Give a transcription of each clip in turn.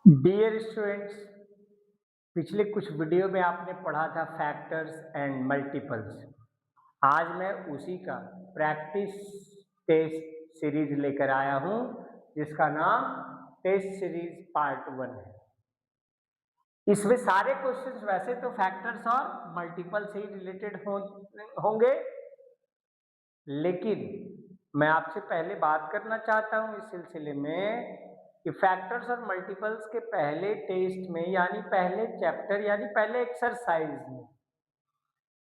Dear students, पिछले कुछ video में आपने पढ़ा था फैक्टर्स एंड मल्टीपल्स। आज मैं उसी का प्रैक्टिस टेस्ट सीरीज लेकर आया हूं, जिसका नाम टेस्ट सीरीज पार्ट 1 है। इसमें सारे क्वेश्चंस वैसे तो फैक्टर्स और मल्टीपल से ही रिलेटेड होंगे, लेकिन मैं आपसे पहले बात करना चाहता हूं इस सिलसिले में कि फैक्टर्स और मल्टीपल्स के पहले टेस्ट में, यानी पहले चैप्टर यानी पहले एक्सरसाइज में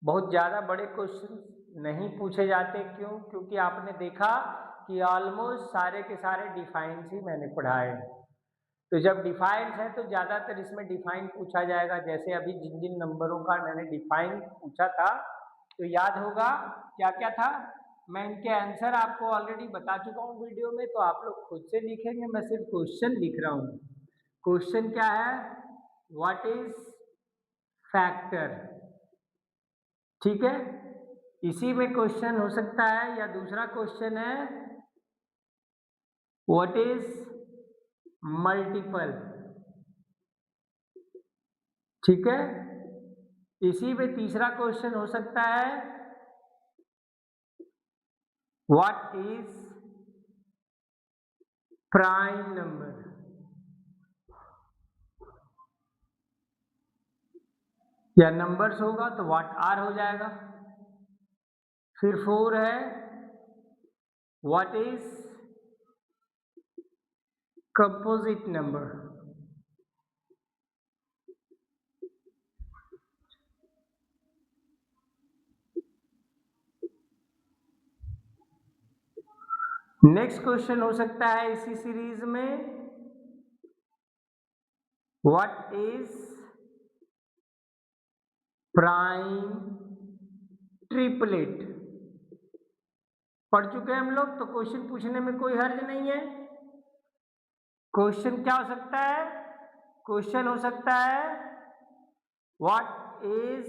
बहुत ज़्यादा बड़े क्वेश्चन नहीं पूछे जाते। क्यों? क्योंकि आपने देखा कि ऑलमोस्ट सारे के सारे डिफाइंस ही मैंने पढ़ाए हैं। तो जब डिफाइंस है तो ज़्यादातर इसमें डिफाइन पूछा जाएगा। जैसे अभी जिन जिन नंबरों का मैंने डिफाइन पूछा था, तो याद होगा क्या क्या था। मैं इनके आंसर आपको ऑलरेडी बता चुका हूँ वीडियो में, तो आप लोग खुद से लिखेंगे, मैं सिर्फ क्वेश्चन लिख रहा हूँ। क्वेश्चन क्या है? What is factor. ठीक है, इसी में क्वेश्चन हो सकता है। या दूसरा क्वेश्चन है व्हाट इज मल्टीपल। ठीक है, इसी में तीसरा क्वेश्चन हो सकता है व्हाट इज प्राइम नंबर। या नंबर्स होगा तो व्हाट आर हो जाएगा। फिर 4 है what is composite number. Next question हो सकता है इसी सीरीज में व्हाट इज प्राइम ट्रिपलेट। पढ़ चुके हैं हम लोग, तो क्वेश्चन पूछने में कोई हर्ज नहीं है। क्वेश्चन क्या हो सकता है? क्वेश्चन हो सकता है व्हाट इज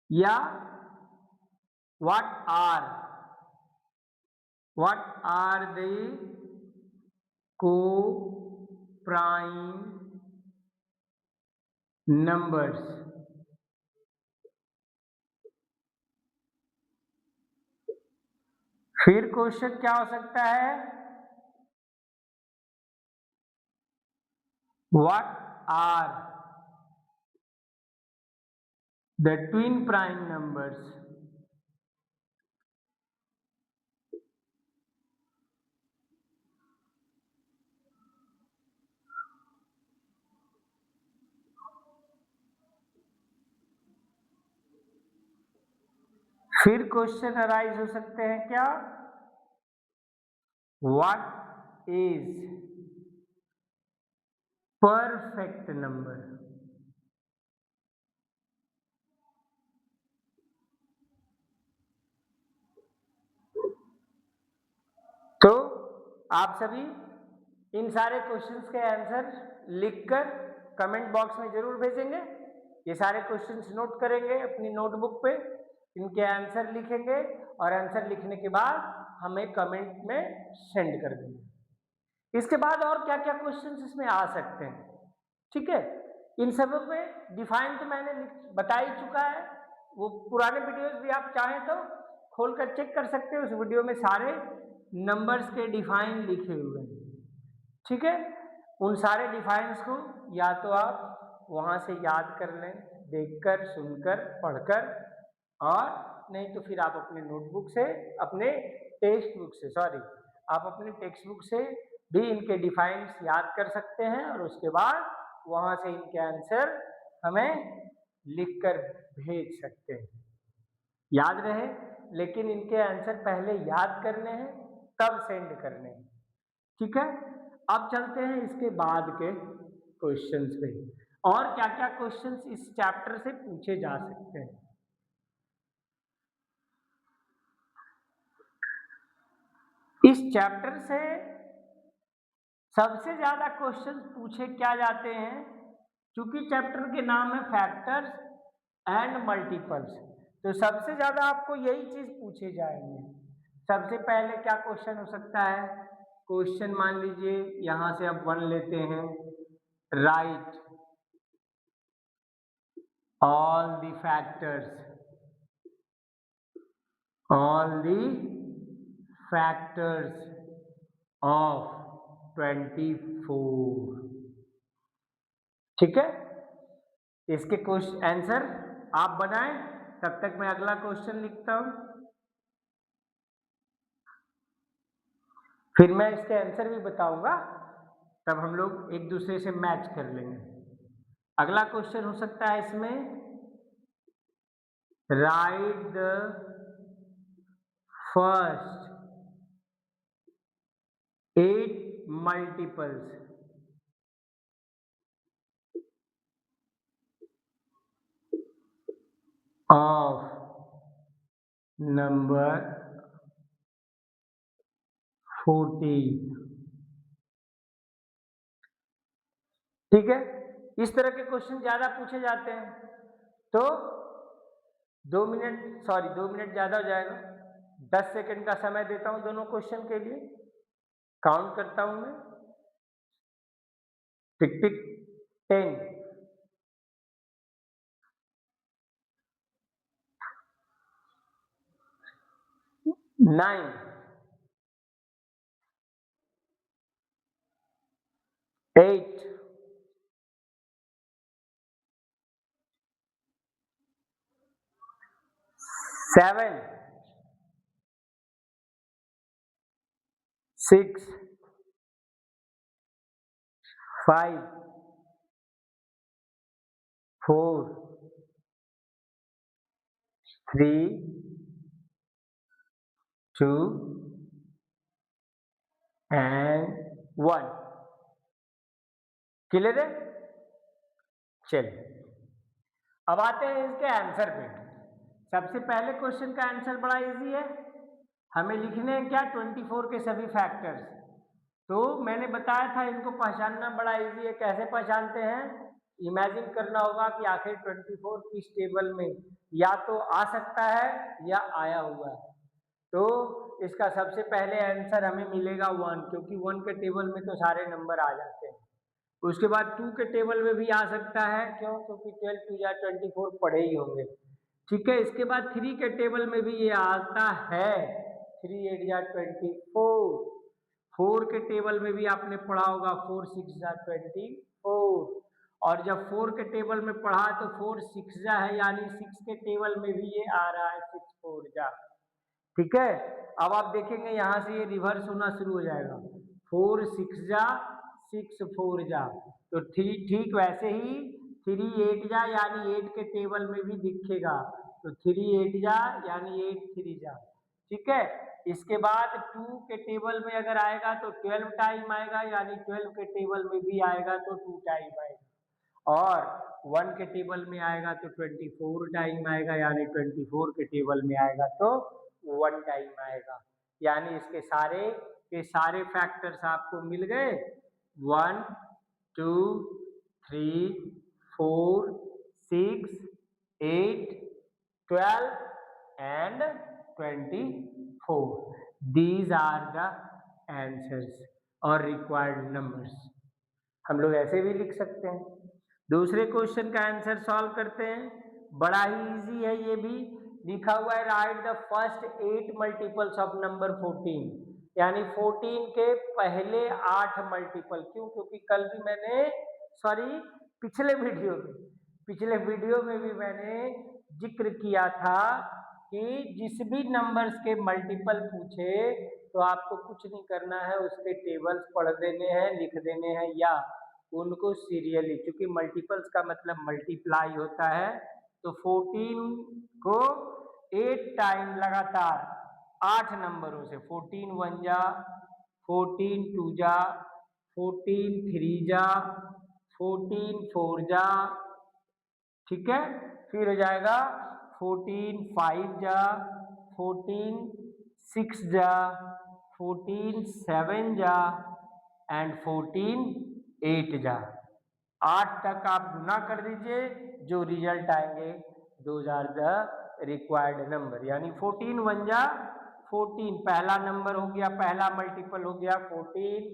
या what are the co prime numbers. फिर क्वेश्चन क्या हो सकता है? What are the twin prime numbers. फिर क्वेश्चन अराइज हो सकते हैं क्या? What is perfect number. तो आप सभी इन सारे क्वेश्चंस के आंसर लिखकर कमेंट बॉक्स में जरूर भेजेंगे। ये सारे क्वेश्चंस नोट करेंगे अपनी नोटबुक पे, इनके आंसर लिखेंगे और आंसर लिखने के बाद हमें कमेंट में सेंड कर देंगे। इसके बाद और क्या क्या क्वेश्चंस इसमें आ सकते हैं, ठीक है। इन सब में डिफाइन तो मैंने बता ही चुका है। वो पुराने वीडियोस भी आप चाहें तो खोलकर चेक कर सकते हैं। उस वीडियो में सारे नंबर्स के डिफाइन लिखे हुए हैं, ठीक है। उन सारे डिफाइंस को या तो आप वहां से याद कर लें, देखकर, सुनकर, पढ़कर, और नहीं तो फिर आप अपने नोटबुक से, अपने टेक्स्ट बुक से, सॉरी, आप अपने टेक्स्ट बुक से भी इनके डिफाइंस याद कर सकते हैं और उसके बाद वहां से इनके आंसर हमें लिखकर भेज सकते हैं। याद रहे, लेकिन इनके आंसर पहले याद करने हैं तब सेंड करने हैं, ठीक है। अब चलते हैं इसके बाद के क्वेश्चंस पे, और क्या क्या क्वेश्चंस इस चैप्टर से पूछे जा सकते हैं। इस चैप्टर से सबसे ज्यादा क्वेश्चन पूछे क्या जाते हैं, क्योंकि चैप्टर के नाम है फैक्टर्स एंड मल्टीपल्स, तो सबसे ज्यादा आपको यही चीज पूछे जाएंगे। सबसे पहले क्या क्वेश्चन हो सकता है? क्वेश्चन मान लीजिए यहां से अब 1 लेते हैं, right all the factors of 24। ठीक है, इसके क्वेश्चन आंसर आप बनाएं, तब तक मैं अगला क्वेश्चन लिखता हूं, फिर मैं इसके आंसर भी बताऊंगा, तब हम लोग एक दूसरे से मैच कर लेंगे। अगला क्वेश्चन हो सकता है इसमें, right the first 8 multiples of number 14। ठीक है, इस तरह के क्वेश्चन ज्यादा पूछे जाते हैं, तो 2 मिनट ज्यादा हो जाएगा, 10 सेकंड का समय देता हूं दोनों क्वेश्चन के लिए, काउंट करता हूं मैं, टिक टिक 10 9 8 7 6 5 4 3 2 and 1। क्लियर है? चलिए अब आते हैं इसके आंसर पे। सबसे पहले क्वेश्चन का आंसर बड़ा इजी है, हमें लिखने हैं क्या, 24 के सभी फैक्टर्स। तो मैंने बताया था इनको पहचानना बड़ा इजी है, कैसे पहचानते हैं, इमेजिन करना होगा कि आखिर 24 किस टेबल में या तो आ सकता है या आया हुआ है। तो इसका सबसे पहले आंसर हमें मिलेगा 1, क्योंकि 1 के टेबल में तो सारे नंबर आ जाते हैं। उसके बाद 2 के टेबल में भी आ सकता है, क्यों, क्योंकि 12 2 या 24 पढ़े ही होंगे। ठीक है, इसके बाद 3 के टेबल में भी ये आता है, 3 8 या 24। 4 के टेबल में भी आपने पढ़ा होगा, 4 6 या 24। और जब 4 के टेबल में पढ़ा तो 4 6 जा है, यानी 6 के टेबल में भी ये आ रहा है, 6 4 जा। ठीक है, अब आप देखेंगे यहां से ये रिवर्स होना शुरू हो जाएगा, 4 6 जा 6 4 जा, तो ठीक वैसे ही 3 8 जा, यानी 8 के टेबल में भी दिखेगा, तो 3 8 जा यानी 8 3 जा। ठीक है, इसके बाद 2 के टेबल में अगर आएगा तो 12 टाइम आएगा, यानी 12 के टेबल में भी आएगा तो 2 टाइम आएगा, और 1 के टेबल में आएगा तो 24 टाइम आएगा, यानी 24 के टेबल में आएगा तो 1 टाइम आएगा। यानी इसके सारे के सारे फैक्टर्स आपको मिल गए, 1 2 3 4 6 8 12 and 24। These are the answers और required numbers। हम लोग ऐसे भी लिख सकते हैं। दूसरे क्वेश्चन का आंसर सॉल्व करते हैं, बड़ा ही इजी है, ये भी लिखा हुआ है, right the first 8 multiples of number 14, यानी 14 के पहले 8 मल्टीपल। क्यों, क्योंकि कल भी मैंने पिछले वीडियो में भी मैंने जिक्र किया था कि जिस भी नंबर्स के मल्टीपल पूछे तो आपको कुछ नहीं करना है, उसके टेबल्स पढ़ देने हैं, लिख देने हैं, या उनको सीरियली, क्योंकि मल्टीपल्स का मतलब मल्टीप्लाई होता है, तो 14 को 8 टाइम लगातार 8 नंबरों से, 14 1 जा, 14 2 जा, 14 3 जा, 14 4 जा। ठीक है, फिर हो जाएगा 14 5 जा, 14 6 जा, 14 7 जा एंड 14 8 जा। 8 तक आप गुना कर दीजिए, जो रिजल्ट आएंगे those are the required number, यानी 14 1 जा 14, पहला नंबर हो गया, पहला मल्टीपल हो गया 14,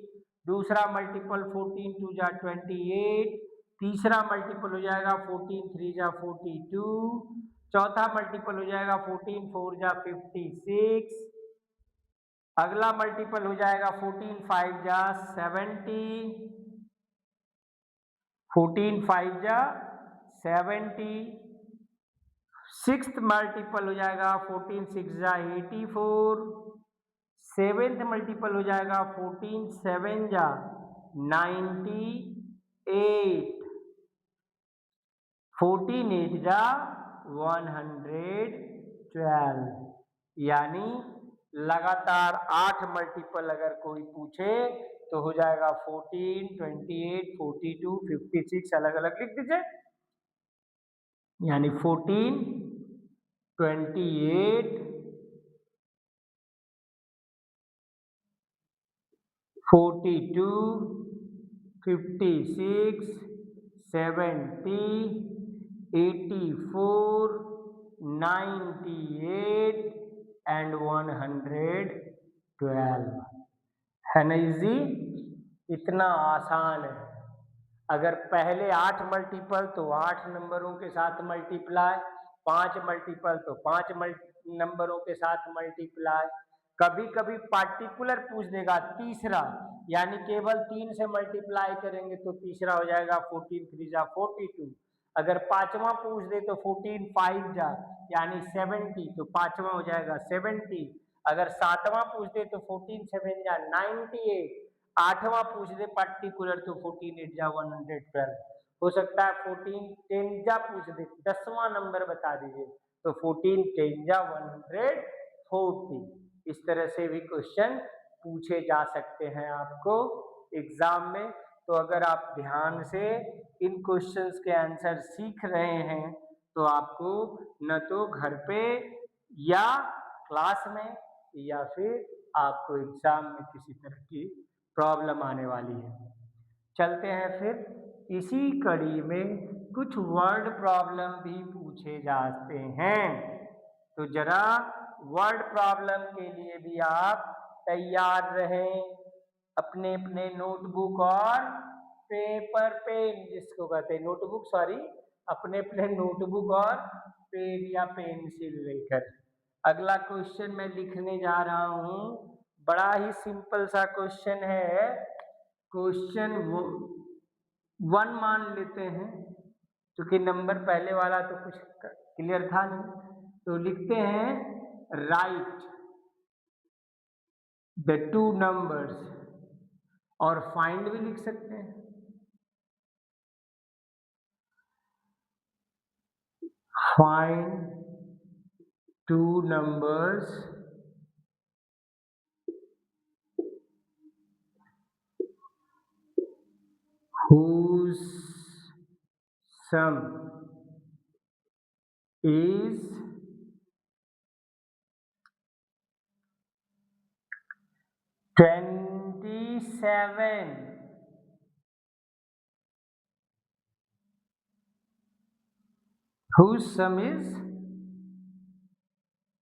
दूसरा मल्टीपल 14 2 जा 28, तीसरा मल्टीपल हो जाएगा 14 3 जा 42, चौथा मल्टीपल हो जाएगा 14 4 जा 56, अगला मल्टीपल हो जाएगा 14 5 जा 70, 14 5 जा 70, सिक्स्थ मल्टीपल हो जाएगा 14 6 जा 84, सेवेंथ मल्टीपल हो जाएगा 14 7 जा 98, 14 8 जा 112, यानी लगातार 8 मल्टीपल अगर कोई पूछे तो हो जाएगा 14 28 42 56, अलग अलग लिख दीजिए, यानी 14 28 42 56 70 84 98 एंड 112, है ना इजी, इतना आसान है। अगर पहले 8 मल्टीपल तो 8 नंबरों के साथ मल्टीप्लाई, 5 मल्टीपल तो 5 नंबरों के साथ मल्टीप्लाई, कभी कभी पार्टिकुलर पूछ देगा तीसरा, यानी केवल 3 से मल्टीप्लाई करेंगे तो तीसरा हो जाएगा 14 3 जा 42, अगर पांचवा पूछ दे तो 14 5 जा यानी 70, तो पांचवा हो जाएगा 70, अगर सातवां पूछ दे तो 14 7 जा 98, आठवां पूछ दे पार्टिकुलर तो 14 8 जा 112, हो सकता है 14 10 जा पूछ दे, 10वां नंबर बता दीजिए तो 14 10 जा 140, इस तरह से भी क्वेश्चन पूछे जा सकते हैं आपको एग्जाम में। तो अगर आप ध्यान से इन क्वेश्चंस के आंसर सीख रहे हैं तो आपको न तो घर पे या क्लास में या फिर आपको एग्जाम में किसी तरह की प्रॉब्लम आने वाली है। चलते हैं फिर इसी कड़ी में कुछ वर्ड प्रॉब्लम भी पूछे जाते हैं, तो जरा वर्ड प्रॉब्लम के लिए भी आप तैयार रहें, अपने अपने नोटबुक और पेपर पेन, जिसको कहते हैं नोटबुक, सॉरी, अपने अपने नोटबुक और पेन या पेंसिल लेकर। अगला क्वेश्चन मैं लिखने जा रहा हूं, बड़ा ही सिंपल सा क्वेश्चन है, क्वेश्चन 1 मान लेते हैं, क्योंकि नंबर पहले वाला तो कुछ क्लियर था नहीं, तो लिखते हैं राइट द टू नंबर्स, और फाइंड भी लिख सकते हैं, find two numbers whose sum is 27, whose sum is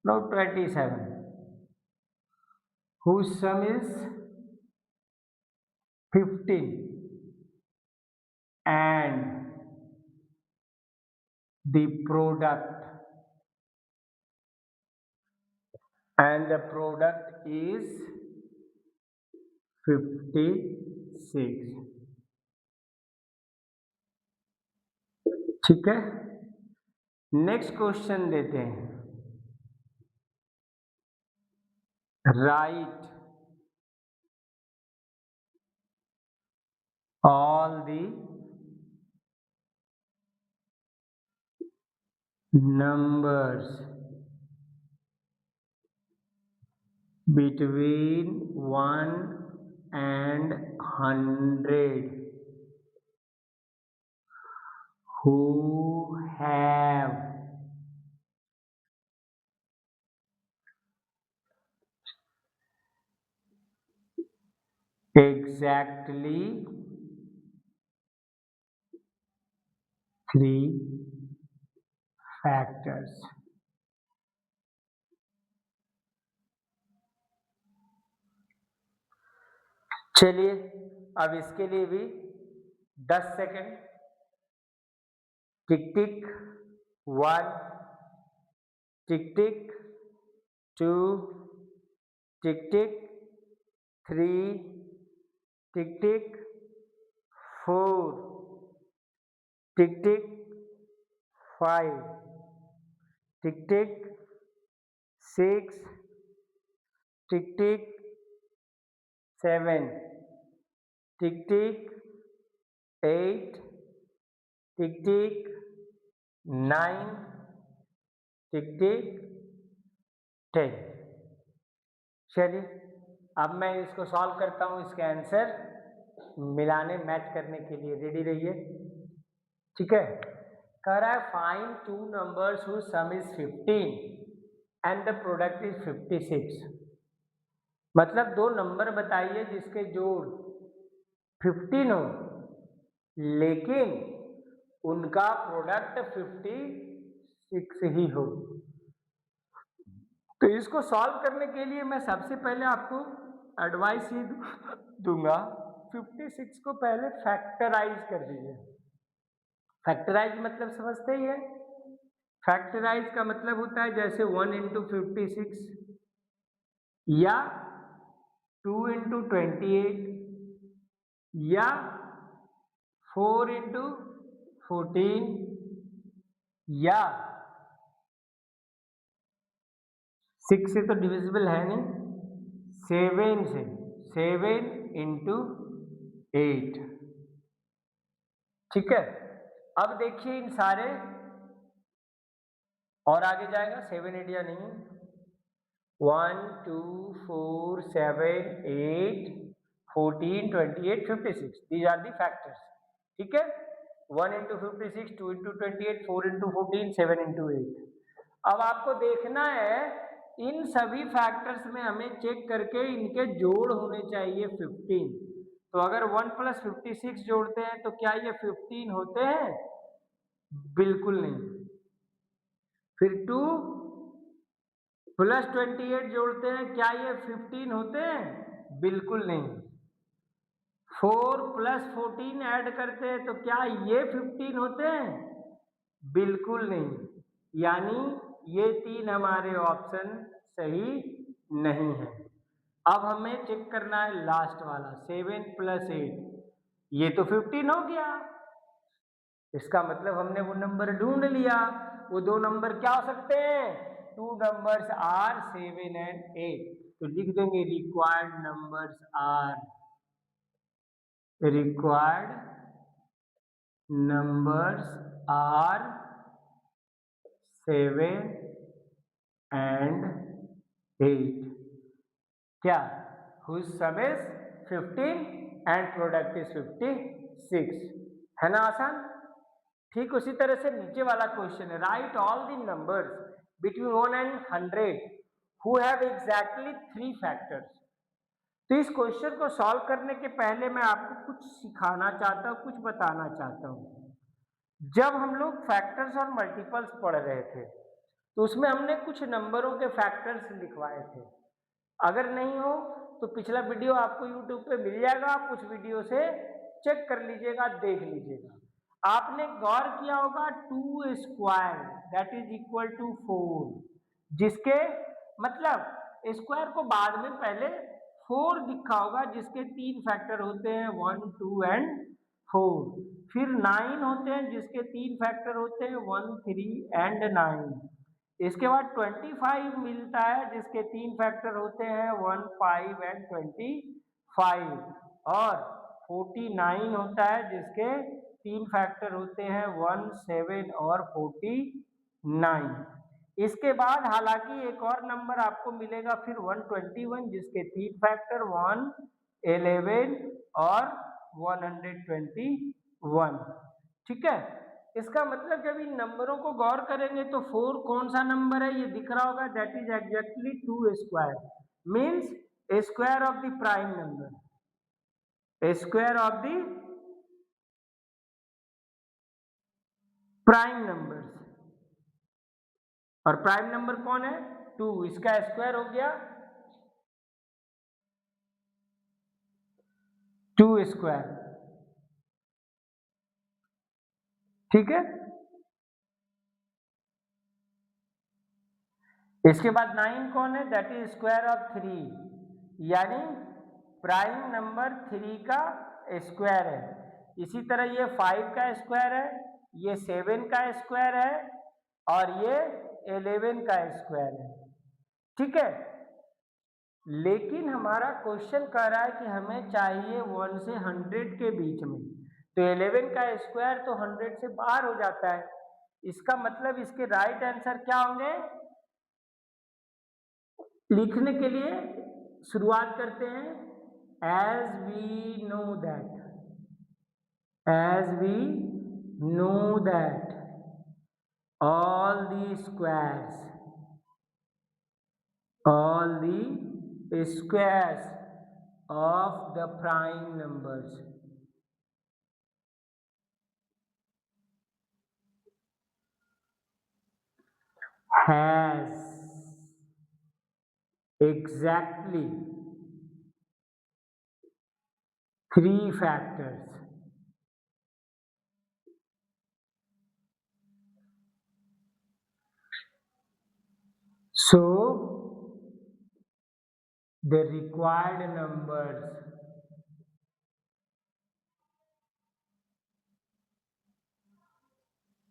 not 27, whose sum is 15, and the product is 56, ठीक है। नेक्स्ट क्वेश्चन देते हैं, right all the numbers between 1 and 100 who have exactly 3 factors, चलिए अब इसके लिए भी 10 सेकंड। टिक टिक 1, टिक टिक 2, टिक टिक 3, टिक टिक 4, टिक टिक 5, टिक टिक 6, टिक टिक 7, टिक टिक 8, टिक टिक 9, टिक टिक 10। चलिए अब मैं इसको सॉल्व करता हूँ, इसके आंसर मिलाने मैच करने के लिए रेडी रहिए। ठीक है, कह रहा है find two numbers whose sum is 15 and the product is 56। मतलब दो नंबर बताइए जिसके जोड़ 15 हो लेकिन उनका प्रोडक्ट 56 ही हो। तो इसको सॉल्व करने के लिए मैं सबसे पहले आपको एडवाइस ये दूंगा, 56 को पहले फैक्टराइज कर दीजिए। फैक्टराइज मतलब समझते ही है। फैक्टराइज का मतलब होता है जैसे 1 इंटू 56 या 2 इंटू 28 या 4 इंटू 14 या 6 से तो डिविजिबल है नहीं, 7 से 7 इंटू 8। ठीक है, अब देखिए इन सारे और आगे जाएगा 7 8 या नहीं, 1 2 4 7 8 14 28 56, these are the factors। ठीक है, 1 इंटू 56, 2 इंटू 28, 4 इंटू 14, 7 इंटू 8। अब आपको देखना है इन सभी फैक्टर्स में हमें चेक करके इनके जोड़ होने चाहिए 15। तो अगर 1 प्लस 56 जोड़ते हैं तो क्या ये 15 होते हैं? बिल्कुल नहीं। फिर 2 प्लस 28 जोड़ते हैं, क्या ये 15 होते हैं? बिल्कुल नहीं। 4 प्लस 14 ऐड करते हैं तो क्या ये 15 होते हैं? बिल्कुल नहीं। यानी ये तीन हमारे ऑप्शन सही नहीं है। अब हमें चेक करना है लास्ट वाला 7 प्लस 8, ये तो 15 हो गया। इसका मतलब हमने वो नंबर ढूंढ लिया। वो दो नंबर क्या हो सकते हैं? Two numbers are 7 and 8। तो लिख देंगे required numbers are, required numbers are 7 and 8। क्या? whose sum is 15 and product is 56। है ना आसान? ठीक उसी तरह से नीचे वाला क्वेश्चन है, right all the numbers between 1 and 100 who have exactly 3 factors. तो इस क्वेश्चन को सॉल्व करने के पहले मैं आपको कुछ सिखाना चाहता हूँ, कुछ बताना चाहता हूँ। जब हम लोग फैक्टर्स और मल्टीपल्स पढ़ रहे थे तो उसमें हमने कुछ नंबरों के फैक्टर्स लिखवाए थे। अगर नहीं हो तो पिछला वीडियो आपको YouTube पे मिल जाएगा, आप उस वीडियो से चेक कर लीजिएगा, देख लीजिएगा। आपने गौर किया होगा 2 square that is equal to 4, जिसके मतलब स्क्वायर को बाद में पहले 4 दिखा होगा, जिसके 3 फैक्टर होते हैं 1 2 एंड 4। फिर 9 होते हैं जिसके 3 फैक्टर होते हैं 1 3 एंड 9। इसके बाद 25 मिलता है जिसके 3 फैक्टर होते हैं 1 5 एंड 25। और 49 होता है जिसके 3 फैक्टर होते हैं 1 7 और 49। इसके बाद हालांकि एक और नंबर आपको मिलेगा फिर 121 जिसके 3 फैक्टर 1 11 और 121। ठीक है, इसका मतलब जब इन नंबरों को गौर करेंगे तो 4 कौन सा नंबर है ये दिख रहा होगा, that is exactly 2 square, means square of the prime number, square of the prime numbers. और प्राइम नंबर कौन है? 2, इसका स्क्वायर हो गया 2 स्क्वायर, ठीक है। इसके बाद 9 कौन है? दैट इज स्क्वायर ऑफ 3, यानी प्राइम नंबर 3 का स्क्वायर है। इसी तरह ये 5 का स्क्वायर है, ये 7 का स्क्वायर है और ये 11 का स्क्वायर है, ठीक है। लेकिन हमारा क्वेश्चन कह रहा है कि हमें चाहिए 1 से 100 के बीच में, तो 11 का स्क्वायर तो 100 से बाहर हो जाता है। इसका मतलब इसके राइट आंसर क्या होंगे? लिखने के लिए शुरुआत करते हैं। As we know that all the squares of the prime numbers has exactly 3 factors. So the required numbers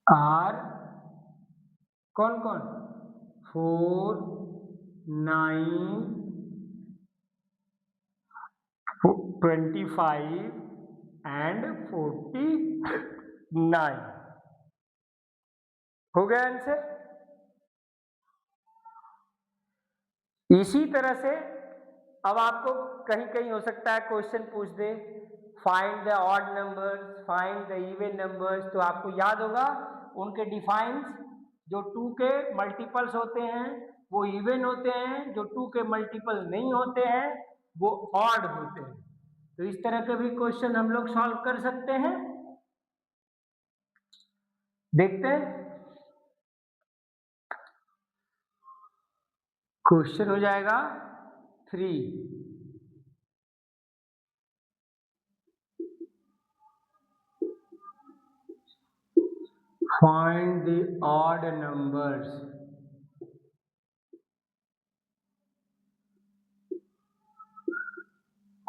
are कौन कौन? 4, 9, 25 and 49। हो गया आंसर। इसी तरह से अब आपको कहीं कहीं हो सकता है क्वेश्चन पूछ they find the odd numbers, find the even numbers, तो आपको याद होगा उनके डिफाइंस। जो 2 के मल्टीपल्स होते हैं वो इवन होते हैं, जो 2 के मल्टीपल नहीं होते हैं वो ऑड होते हैं। तो इस तरह के भी क्वेश्चन हम लोग सॉल्व कर सकते हैं। देखते हैं, क्वेश्चन हो जाएगा 3। Find the odd numbers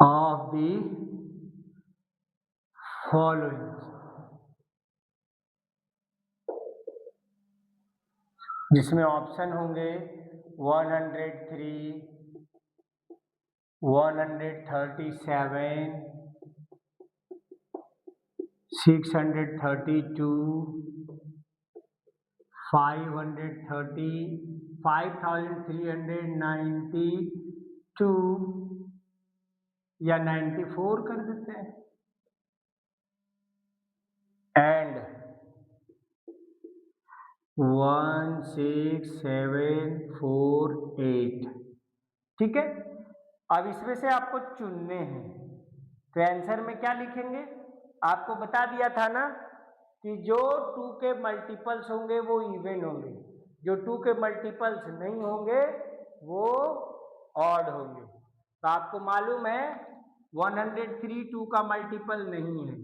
of the following, जिसमें ऑप्शन होंगे 103, 137, 632, 530, 5392 या 94 कर देते हैं, एंड 16748, ठीक है। अब इसमें से आपको चुनने हैं, तो आंसर में क्या लिखेंगे? आपको बता दिया था ना कि जो 2 के मल्टीपल्स होंगे वो इवन होंगे, जो 2 के मल्टीपल्स नहीं होंगे वो ऑड होंगे। तो आपको मालूम है 103 2 का मल्टीपल नहीं है,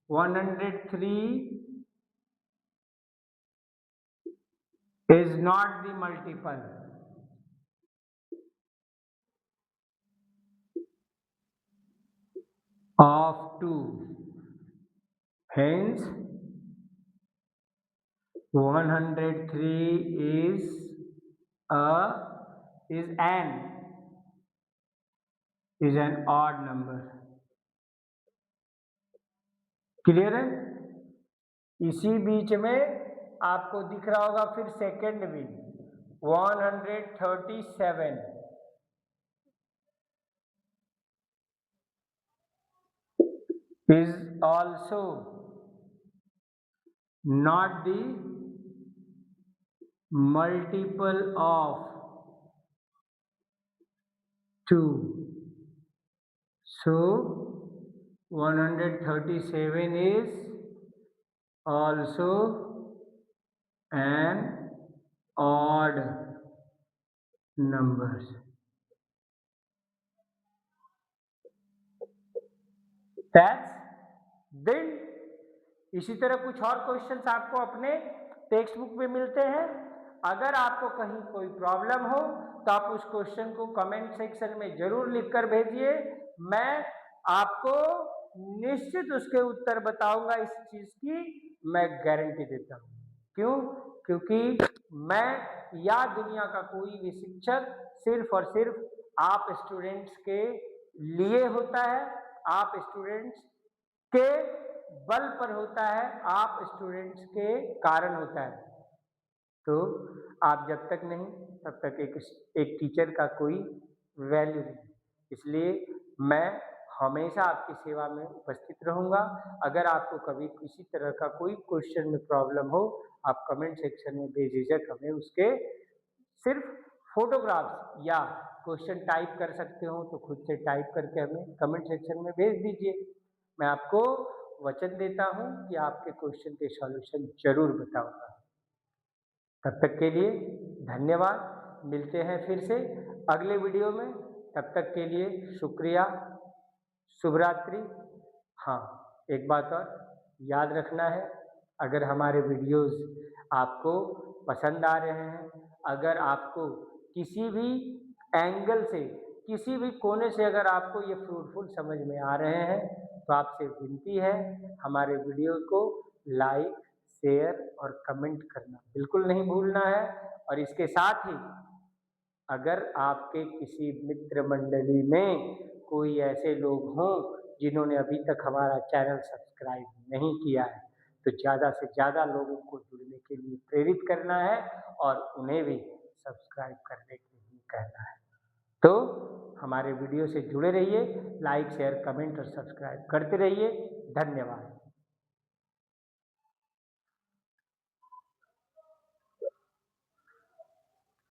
103 is not the multiple of 2, hence 103 is an odd number। Clear है? इसी बीच में आपको दिख रहा होगा फिर सेकंड भी 137 is also not the multiple of 2, so 137 is also an odd number। That's then. इसी तरह कुछ और क्वेश्चंस आपको अपने टेक्स्ट बुक में मिलते हैं। अगर आपको कहीं कोई प्रॉब्लम हो तो आप उस क्वेश्चन को कमेंट सेक्शन में जरूर लिखकर भेजिए। मैं आपको निश्चित उसके उत्तर बताऊंगा। इस चीज की मैं गारंटी देता हूं। क्यों? क्योंकि मैं या दुनिया का कोई भी शिक्षक सिर्फ और सिर्फ आप स्टूडेंट्स के लिए होता है, आप स्टूडेंट्स के बल पर होता है, आप स्टूडेंट्स के कारण होता है। तो आप जब तक नहीं तब तक एक टीचर का कोई वैल्यू नहीं। इसलिए मैं हमेशा आपकी सेवा में उपस्थित रहूंगा। अगर आपको कभी किसी तरह का कोई क्वेश्चन में प्रॉब्लम हो, आप कमेंट सेक्शन में बेझिझक हमें उसके सिर्फ फोटोग्राफ्स या क्वेश्चन टाइप कर सकते हो तो खुद से टाइप करके हमें कमेंट सेक्शन में भेज दीजिए। मैं आपको वचन देता हूं कि आपके क्वेश्चन के सॉल्यूशन जरूर बताऊंगा। तब तक के लिए धन्यवाद। मिलते हैं फिर से अगले वीडियो में। तब तक के लिए शुक्रिया। शुभ रात्रि। हाँ, एक बात और याद रखना है, अगर हमारे वीडियोस आपको पसंद आ रहे हैं, अगर आपको किसी भी एंगल से, किसी भी कोने से अगर आपको ये फ्रूटफुल समझ में आ रहे हैं, तो आपसे विनती है हमारे वीडियो को लाइक, शेयर और कमेंट करना बिल्कुल नहीं भूलना है। और इसके साथ ही अगर आपके किसी मित्र मंडली में कोई ऐसे लोग हों जिन्होंने अभी तक हमारा चैनल सब्सक्राइब नहीं किया है, तो ज़्यादा से ज़्यादा लोगों को जुड़ने के लिए प्रेरित करना है और उन्हें भी सब्सक्राइब करने के लिए कहना है। तो हमारे वीडियो से जुड़े रहिए, लाइक, शेयर, कमेंट और सब्सक्राइब करते रहिए। धन्यवाद।